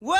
Well,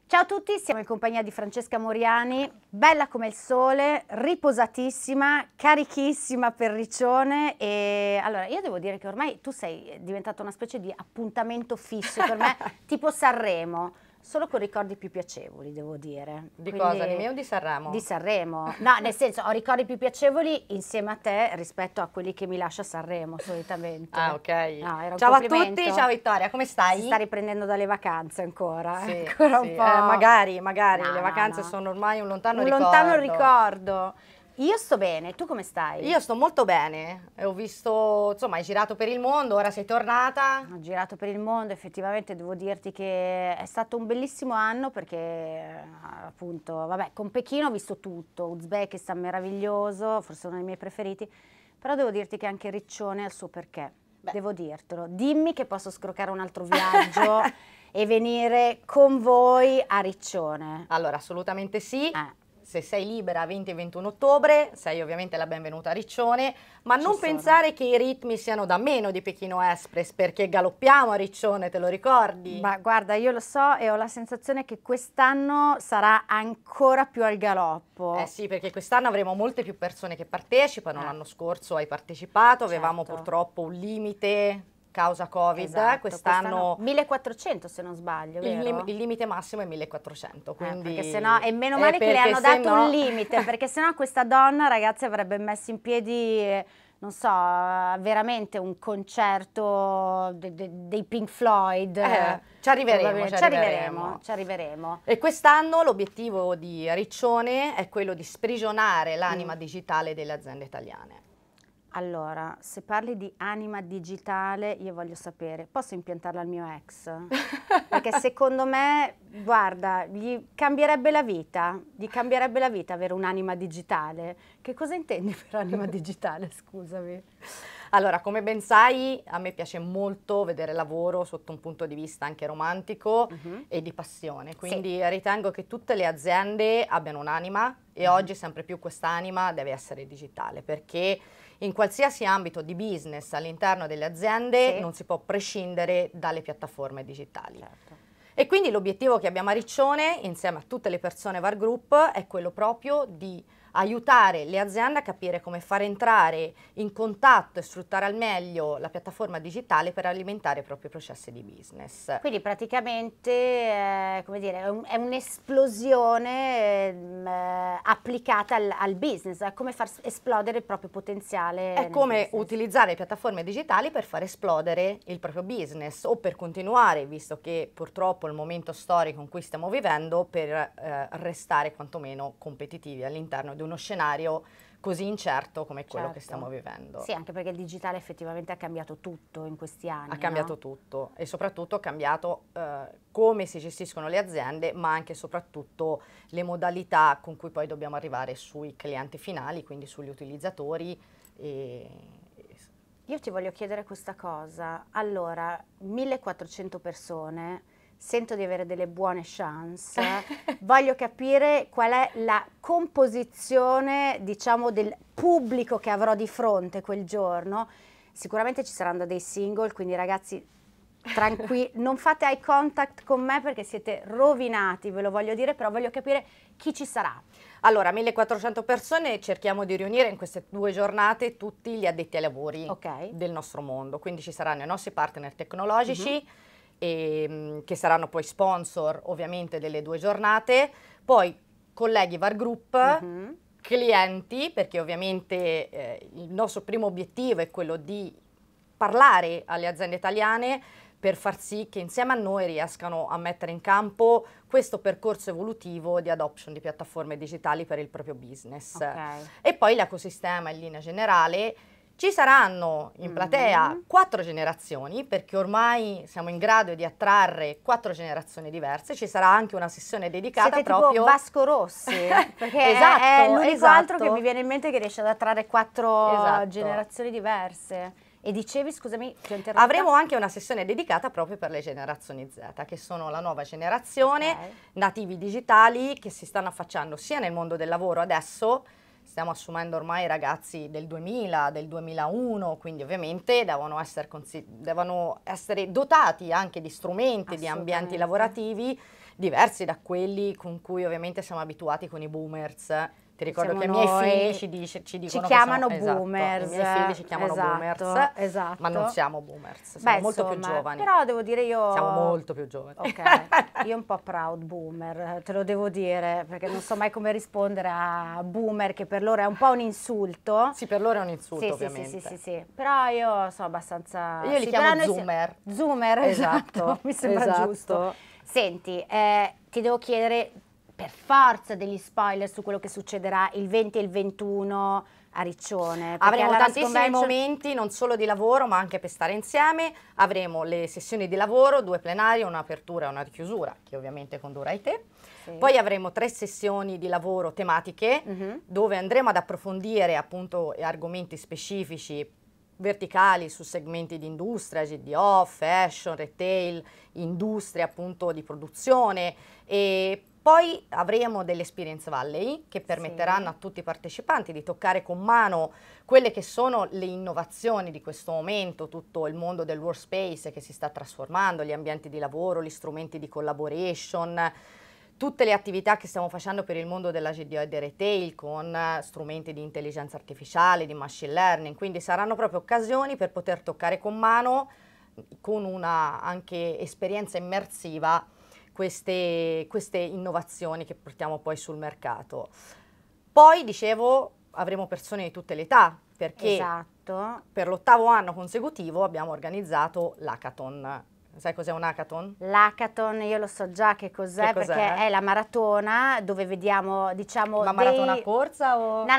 ciao a tutti, siamo in compagnia di Francesca Moriani, bella come il sole, riposatissima, carichissima per Riccione e allora io devo dire che ormai tu sei diventata una specie di appuntamento fisso per me, tipo Sanremo, solo con ricordi più piacevoli devo dire. Di Quindi, cosa? Di me o di Sanremo? Di Sanremo, no nel senso ho ricordi più piacevoli insieme a te rispetto a quelli che mi lascia Sanremo solitamente. Ah, ok. No, era un Ciao a complimento. tutti, ciao Vittoria, come stai? Si sta riprendendo dalle vacanze ancora, Sì, ancora sì. un po'. Magari, No, le vacanze no. sono ormai un lontano Un ricordo. lontano ricordo. Io sto bene, tu come stai? Io sto molto bene, ho visto, insomma, hai girato per il mondo, ora sei tornata. Ho girato per il mondo, effettivamente devo dirti che è stato un bellissimo anno perché appunto, vabbè, con Pechino ho visto tutto, Uzbekistan meraviglioso, forse uno dei miei preferiti, però devo dirti che anche Riccione ha il suo perché, devo dirtelo. Dimmi che posso scroccare un altro viaggio e venire con voi a Riccione. Allora, assolutamente sì. Se sei libera 20 e 21 ottobre, sei ovviamente la benvenuta a Riccione, ma non pensare che i ritmi siano da meno di Pechino Express, perché galoppiamo a Riccione, te lo ricordi? Ma guarda, io lo so e ho la sensazione che quest'anno sarà ancora più al galoppo. Eh sì, perché quest'anno avremo molte più persone che partecipano, l'anno scorso hai partecipato, avevamo Certo. purtroppo un limite causa Covid, Esatto, quest'anno 1400 se non sbaglio, vero? il limite massimo è 1400, quindi... perché sennò, e meno male che le hanno dato un limite, perché sennò questa donna, ragazzi, avrebbe messo in piedi, non so, veramente un concerto dei Pink Floyd. Ci arriveremo. Ci arriveremo. E quest'anno l'obiettivo di Riccione è quello di sprigionare l'anima digitale delle aziende italiane. Allora, se parli di anima digitale, io voglio sapere, posso impiantarla al mio ex? Perché secondo me, guarda, gli cambierebbe la vita avere un'anima digitale. Che cosa intendi per anima digitale, scusami? Allora, come ben sai, a me piace molto vedere lavoro sotto un punto di vista anche romantico e di passione, quindi ritengo che tutte le aziende abbiano un'anima e oggi sempre più quest'anima deve essere digitale, perché in qualsiasi ambito di business all'interno delle aziende non si può prescindere dalle piattaforme digitali. Certo. E quindi l'obiettivo che abbiamo a Riccione, insieme a tutte le persone VAR Group, è quello proprio di aiutare le aziende a capire come far entrare in contatto e sfruttare al meglio la piattaforma digitale per alimentare i propri processi di business. Quindi praticamente, come dire, è un'esplosione applicata al business, è come far esplodere il proprio potenziale. È come utilizzare le piattaforme digitali per far esplodere il proprio business o per continuare, visto che purtroppo il momento storico in cui stiamo vivendo, per restare quantomeno competitivi all'interno di uno scenario così incerto come quello che stiamo vivendo. Sì, anche perché il digitale effettivamente ha cambiato tutto in questi anni. Ha cambiato tutto e soprattutto ha cambiato come si gestiscono le aziende, ma anche e soprattutto le modalità con cui poi dobbiamo arrivare sui clienti finali, quindi sugli utilizzatori. Io ti voglio chiedere questa cosa. Allora, 1400 persone, sento di avere delle buone chance, voglio capire qual è la composizione, diciamo, del pubblico che avrò di fronte quel giorno. Sicuramente ci saranno dei single, quindi ragazzi, tranquilli, non fate eye contact con me perché siete rovinati, ve lo voglio dire, però voglio capire chi ci sarà. Allora, 1400 persone, cerchiamo di riunire in queste 2 giornate tutti gli addetti ai lavori del nostro mondo, quindi ci saranno i nostri partner tecnologici, che saranno poi sponsor ovviamente delle 2 giornate, poi colleghi VAR Group, clienti, perché ovviamente il nostro primo obiettivo è quello di parlare alle aziende italiane per far sì che insieme a noi riescano a mettere in campo questo percorso evolutivo di adoption di piattaforme digitali per il proprio business. E poi l'ecosistema in linea generale. Ci saranno in platea 4 generazioni, perché ormai siamo in grado di attrarre 4 generazioni diverse. Ci sarà anche una sessione dedicata proprio... tipo Vasco Rossi, perché è l'unico altro che mi viene in mente che riesce ad attrarre 4 generazioni diverse. E dicevi, scusami, ti ho interrotto. Avremo anche una sessione dedicata proprio per le generazioni Z, che sono la nuova generazione, nativi digitali che si stanno affacciando sia nel mondo del lavoro adesso, stiamo assumendo ormai ragazzi del 2000, del 2001, quindi ovviamente devono essere dotati anche di strumenti, di ambienti lavorativi diversi da quelli con cui ovviamente siamo abituati con i boomers. Ti ricordo che i miei figli ci dicono ci chiamano che sono, boomers. Esatto, i miei figli ci chiamano boomers, esatto. ma non siamo boomers, siamo molto più giovani. Però devo dire siamo molto più giovani. Ok, io un po' proud boomer, te lo devo dire, perché non so mai come rispondere a boomer, che per loro è un po' un insulto. Sì, per loro è un insulto, sì, ovviamente. Sì. Però io sono abbastanza... Io li chiamo zoomer. Zoomer, esatto, mi sembra giusto. Senti, ti devo chiedere per forza degli spoiler su quello che succederà il 20 e il 21 a Riccione. Avremo tantissimi momenti, non solo di lavoro, ma anche per stare insieme. Avremo le sessioni di lavoro, 2 plenarie, un'apertura e una chiusura, che ovviamente condurrai te. Sì. Poi avremo 3 sessioni di lavoro tematiche, dove andremo ad approfondire appunto argomenti specifici, verticali su segmenti di industria, GDO, fashion, retail, industria appunto di produzione, e poi avremo delle Experience Valley che permetteranno a tutti i partecipanti di toccare con mano quelle che sono le innovazioni di questo momento, tutto il mondo del workspace che si sta trasformando, gli ambienti di lavoro, gli strumenti di collaboration, tutte le attività che stiamo facendo per il mondo della GDO e del retail con strumenti di intelligenza artificiale, di machine learning, quindi saranno proprio occasioni per poter toccare con mano, con una anche esperienza immersiva, queste innovazioni che portiamo poi sul mercato. Poi, dicevo, avremo persone di tutte le età, perché per l'8º anno consecutivo abbiamo organizzato l'Hackathon. Sai cos'è un hackathon? L'hackathon io lo so già che cos'è, perché è la maratona dove vediamo, diciamo... Ma maratona corsa o...? No,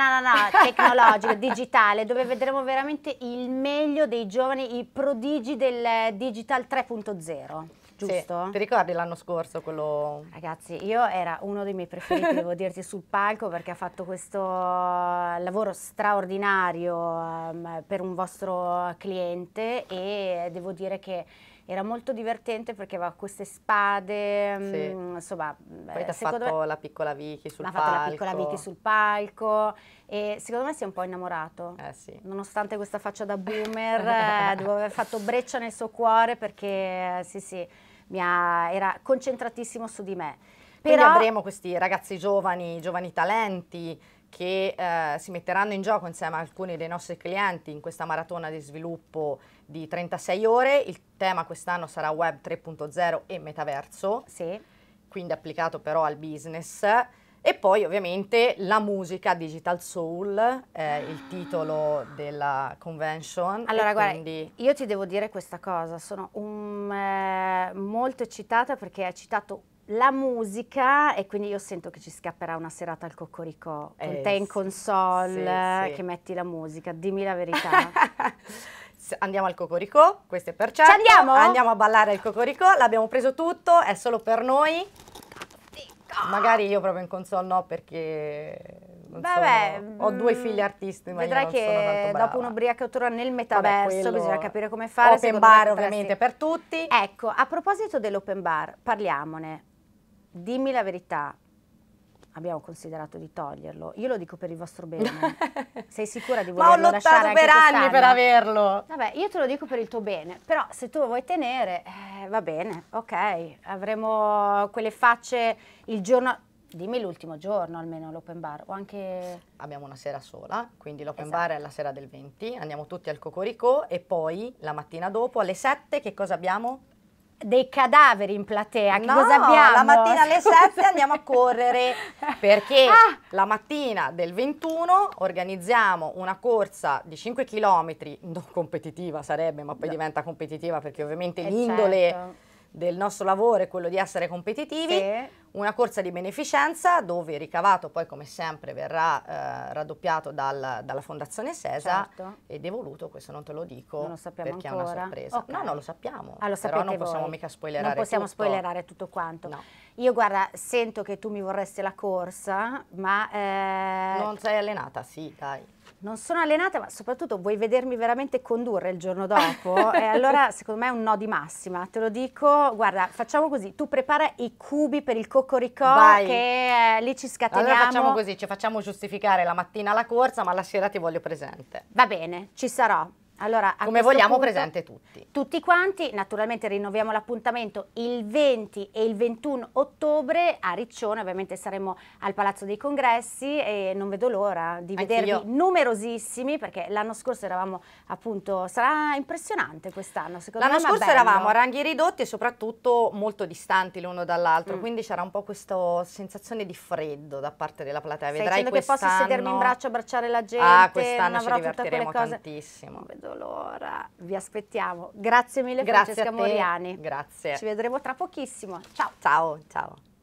tecnologica, digitale, dove vedremo veramente il meglio dei giovani, i prodigi del Digital 3.0. Giusto? Sì. Ti ricordi l'anno scorso quello? Ragazzi, io era uno dei miei preferiti, devo dirti, sul palco, perché ha fatto questo lavoro straordinario per un vostro cliente, e devo dire che era molto divertente perché aveva queste spade, insomma... Poi ti ha fatto la piccola Vicky sul palco. Ha fatto la piccola Vicky sul palco e secondo me si è un po' innamorato. Sì. Nonostante questa faccia da boomer, devo aver fatto breccia nel suo cuore, perché era concentratissimo su di me. Quindi avremo questi ragazzi giovani talenti che si metteranno in gioco insieme a alcuni dei nostri clienti in questa maratona di sviluppo di 36 ore. Il tema quest'anno sarà Web 3.0 e metaverso, quindi applicato però al business. E poi ovviamente la musica, Digital Soul, il titolo della convention. Allora guarda, io ti devo dire questa cosa, sono molto eccitata perché hai citato la musica, e quindi io sento che ci scapperà una serata al Cocorico con te in console, che metti la musica, dimmi la verità. Andiamo al Cocorico, questo è per certo. Ci andiamo? Andiamo a ballare al Cocorico, l'abbiamo preso tutto, è solo per noi. Magari io proprio in console no, perché ho 2 figli artisti, ma vedrai io non sono tanto brava. Dopo un'ubriacatura nel metaverso bisogna capire come fare. Open bar ovviamente per tutti. Ecco, a proposito dell'open bar, parliamone. Dimmi la verità, abbiamo considerato di toglierlo, io lo dico per il vostro bene. Sei sicura di volerlo lasciare anche quest'anno? Ma ho lottato per anni per averlo. Vabbè, io te lo dico per il tuo bene, però se tu lo vuoi tenere, va bene, ok, avremo quelle facce il giorno... Dimmi l'ultimo giorno almeno l'open bar, o anche... Abbiamo una sera sola, quindi l'open bar è la sera del 20, andiamo tutti al Cocorico e poi la mattina dopo alle 7 che cosa abbiamo? Dei cadaveri in platea, che cosa abbiamo? La mattina alle 7 andiamo a correre, perché la mattina del 21 organizziamo una corsa di 5 km, non competitiva sarebbe, ma poi diventa competitiva perché ovviamente l'indole del nostro lavoro è quello di essere competitivi, una corsa di beneficenza dove il ricavato poi come sempre verrà raddoppiato dalla Fondazione Sesa ed è voluto, questo non te lo dico non lo sappiamo perché ancora. È una sorpresa. No, non lo sappiamo, lo però non possiamo mica spoilerare tutto. Non possiamo spoilerare tutto quanto. No. Io guarda, sento che tu mi vorresti la corsa, ma... Non sei allenata? Sì, dai. non sono allenata, ma soprattutto vuoi vedermi veramente condurre il giorno dopo? E allora secondo me è un no di massima, te lo dico. Guarda, facciamo così, tu prepara i cubi per il Coccoricò, che lì ci scateniamo. Allora facciamo così, ci facciamo giustificare la mattina la corsa, ma la sera ti voglio presente. Va bene, ci sarò. Allora, come vogliamo presente tutti. Tutti quanti, naturalmente rinnoviamo l'appuntamento il 20 e il 21 ottobre a Riccione, ovviamente saremo al Palazzo dei Congressi e non vedo l'ora di vedervi numerosissimi, perché l'anno scorso eravamo appunto, sarà impressionante quest'anno, secondo me. L'anno scorso eravamo a ranghi ridotti e soprattutto molto distanti l'uno dall'altro, quindi c'era un po' questa sensazione di freddo da parte della platea. Vedrai che posso sedermi in braccio, abbracciare la gente, ah, quest'anno ci divertiremo tantissimo. L'ora, vi aspettiamo. Grazie mille, Francesca Moriani. Grazie. Ci vedremo tra pochissimo. Ciao. Ciao, ciao.